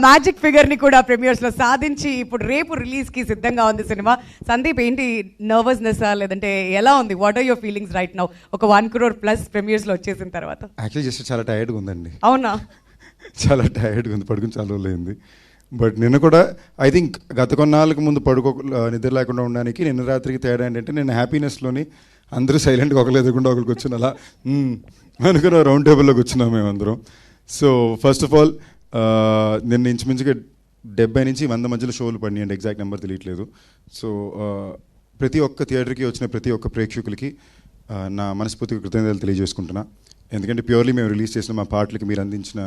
Magic figure ని కూడా premieres లో సాధించి ఇప్పుడు రేపు రిలీజ్ కి సిద్ధంగా ఉంది సినిమా. సందీప్, ఏంటి నర్వస్నెస్ లేదంటే ఎలా ఉంది? What are your feelings right now? ఒక 1 crore ప్లస్ ప్రీమియర్స్ లో వచ్చేసిన తర్వాత. యాక్చువల్లీ జస్ట్ చాలా టైర్డ్గా ఉందండి. అవునా? చాలా టైర్డ్గా ఉంది, పడుకుని చాలా రోజులైంది. బట్ నిన్న కూడా ఐ థింక్ గత కొన్నాళ్ళకి ముందు నిద్ర లేకుండా ఉండడానికి నిన్న రాత్రికి తేడా ఏంటంటే, నేను హ్యాపీనెస్లోని అందరూ సైలెంట్గా ఒకరు ఎదుర్కొంటే ఒకరికి వచ్చిన అలా అనుకున్న రౌండ్ టేబుల్లోకి వచ్చినాం మేమందరం. సో ఫస్ట్ ఆఫ్ ఆల్ నిన్న ఇంచుమించుగా 70 నుంచి 100 మధ్యలో షోలు పడినాయండి, ఎగ్జాక్ట్ నెంబర్ తెలియట్లేదు. సో ప్రతి ఒక్క థియేటర్కి వచ్చిన ప్రతి ఒక్క ప్రేక్షకులకి నా మనస్ఫూర్తిగా కృతజ్ఞతలు తెలియజేసుకుంటున్నా. ఎందుకంటే ప్యూర్లీ మేము రిలీజ్ చేసిన మా పాటలకి మీరు అందించిన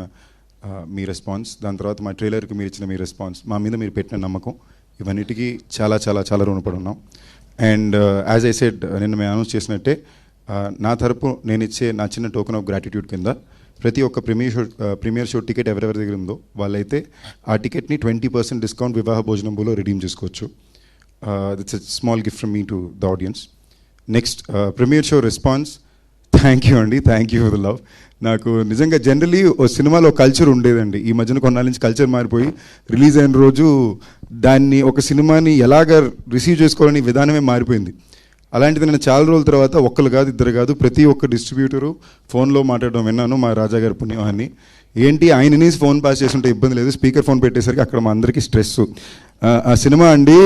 మీ రెస్పాన్స్, దాని తర్వాత మా ట్రైలర్కి మీరు ఇచ్చిన మీ రెస్పాన్స్, మా మీద మీరు పెట్టిన నమ్మకం, ఇవన్నిటికీ చాలా చాలా చాలా రుణపడి ఉన్నాం. అండ్ యాజ్ ఐ సెడ్, నిన్న మేము అనౌన్స్ చేసినట్టే నా తరపు నేను ఇచ్చే నా చిన్న టోకెన్ ఆఫ్ గ్రాటిట్యూడ్ కింద ప్రతి ఒక్క ప్రీమియర్ షో టికెట్ ఎవరెవరి దగ్గర ఉందో వాళ్ళైతే ఆ టికెట్ని 20% డిస్కౌంట్ వివాహ భోజనంలో రిడీమ్ చేసుకోవచ్చు. That's a small gift from me to the audience. Next premiere show response, thank you అండి, thank you for the love. నాకు నిజంగా జనరలీ ఓ సినిమాలో కల్చర్ ఉండేదండి, ఈ మధ్యన కొన్నాళ్ళ నుంచి కల్చర్ మారిపోయి రిలీజ్ అయిన రోజు దాన్ని ఒక సినిమాని ఎలాగ రిసీవ్ చేసుకోవాలని విధానమే మారిపోయింది. అలాంటిది నేను చాలా రోజుల తర్వాత ఒక్కరు కాదు ఇద్దరు కాదు ప్రతి ఒక్క డిస్ట్రిబ్యూటరు ఫోన్లో మాట్లాడడం విన్నాను. మా రాజా గారి పుణ్యమాన్ని ఏంటి, ఆయనని ఫోన్ పాస్ చేస్తుంటే ఇబ్బంది లేదు, స్పీకర్ ఫోన్ పెట్టేసరికి అక్కడ మా అందరికీ స్ట్రెస్. ఆ సినిమా అండి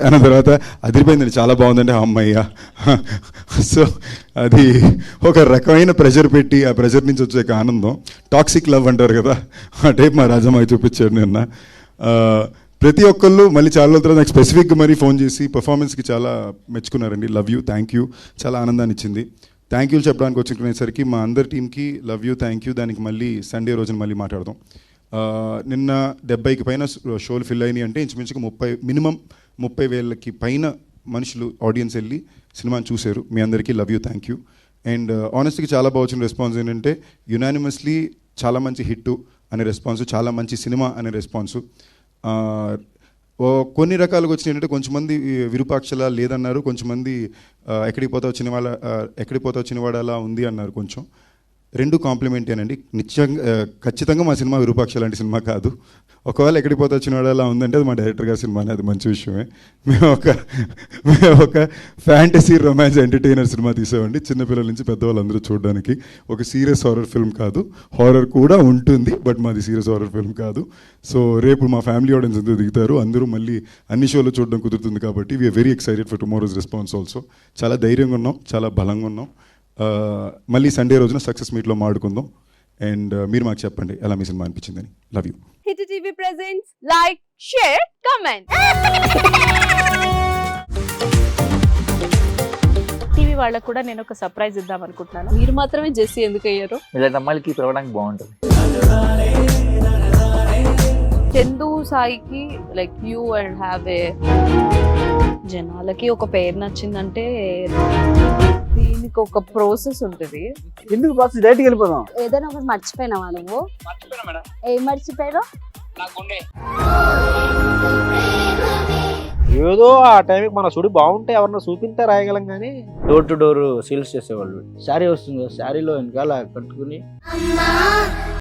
అన్న తర్వాత అదిరిపోయిందండి, చాలా బాగుందండి, అమ్మయ్య. సో అది ఒక రకమైన ప్రెషర్ పెట్టి ఆ ప్రెషర్ నుంచి వచ్చే ఆనందం, టాక్సిక్ లవ్ అంటారు కదా, ఆ టైప్ మా రాజమ్మాయి చూపించాడు నిన్న. ప్రతి ఒక్కళ్ళు మళ్ళీ చాలా రోజుల తర్వాత నాకు స్పెసిఫిక్గా మరీ ఫోన్ చేసి పర్ఫార్మెన్స్కి చాలా మెచ్చుకున్నారండి. లవ్ యూ, థ్యాంక్ యూ, చాలా ఆనందాన్ని ఇచ్చింది. థ్యాంక్ యూ చెప్పడానికి వచ్చుకునేసరికి మా అందరి టీంకి లవ్ యూ, థ్యాంక్ యూ. దానికి మళ్ళీ సండే రోజున మళ్ళీ మాట్లాడదాం. నిన్న 70కి పైన షోలు ఫిల్ అయినాయి అంటే ఇంచుమించుగా మినిమం 30,000కి పైన మనుషులు ఆడియన్స్ వెళ్ళి సినిమాని చూశారు. మీ అందరికీ love you, thank you. And ఆనెస్ట్గా చాలా బాగా వచ్చిన రెస్పాన్స్ ఏంటంటే యునానిమస్లీ చాలా మంచి హిట్ అనే రెస్పాన్సు, చాలా మంచి సినిమా అనే రెస్పాన్సు. కొన్ని రకాలుగా వచ్చినాయి ఏంటంటే, కొంచెంమంది విరూపాక్షలా లేదన్నారు, కొంచెంమంది ఎక్కడికి పోతావు చిన్నవాడు అలా ఉంది అన్నారు. కొంచెం రెండు కాంప్లిమెంటేనండి. ఖచ్చితంగా మా సినిమా విరూపాక్ష లాంటి సినిమా కాదు. ఒకవేళ ఎక్కడికి పోతావు చిన్నవాడు అలా ఉందంటే అది మా డైరెక్టర్ గారి సినిమానే, అది మంచి విషయమే. మేము ఒక ఫ్యాంటసీ రొమాన్స్ ఎంటర్టైనర్ సినిమా తీసామండి, చిన్నపిల్లల నుంచి పెద్దవాళ్ళందరూ చూడడానికి. ఒక సీరియస్ హారర్ ఫిల్మ్ కాదు, హారర్ కూడా ఉంటుంది బట్ మాది సీరియస్ హారర్ ఫిల్మ్ కాదు. సో రేపు మా ఫ్యామిలీ ఆడియన్స్ అందరూ దిగుతారు, అందరూ మళ్ళీ అన్ని షోలు చూడడం కుదురుతుంది కాబట్టి we are very excited for tomorrow's response also. చాలా ధైర్యంగా ఉన్నాం, చాలా బలంగా ఉన్నాం. మళ్ళీ సండే రోజున సక్సెస్ మీట్లో మాడుకుందాం. అండ్ మీరు మాకు చెప్పండి ఎలా మీ సినిమా అనిపించిందని. Love you. Hit TV presents like, share, comment. TV వాళ్ళకు కూడా నేను ఒక సర్ప్రైజ్ ఇద్దాం అనుకుంటున్నాను. మీరు మాత్రమే జెస్సీ ఎందుకు అయ్యారు? ఇలాంటి అమ్మాయిలకి పిలవడానికి బాగుంటుంది. చందు సాయికి like you and have a, జనాలకి ఒక పేరు నచ్చిందంటే దీనికి ఒక ప్రాసెస్ ఉంటుంది. ఎందుకు ప్రాసెస్? డైరెక్ట్‌గా వెళ్ళిపోదాం. ఏదైనా ఒకటి మర్చిపోయినావా నువ్వు? ఏం మర్చిపోయావు? ఏదో ఆ టైంకి మన సుడి బాగుంటే ఎవరన్నా చూపిస్తే రాయగలం కానీ డోర్ టు డోర్ సేల్స్ చేసేవాళ్ళు. శారీ వస్తుంది, శారీలో వెనకాల కట్టుకుని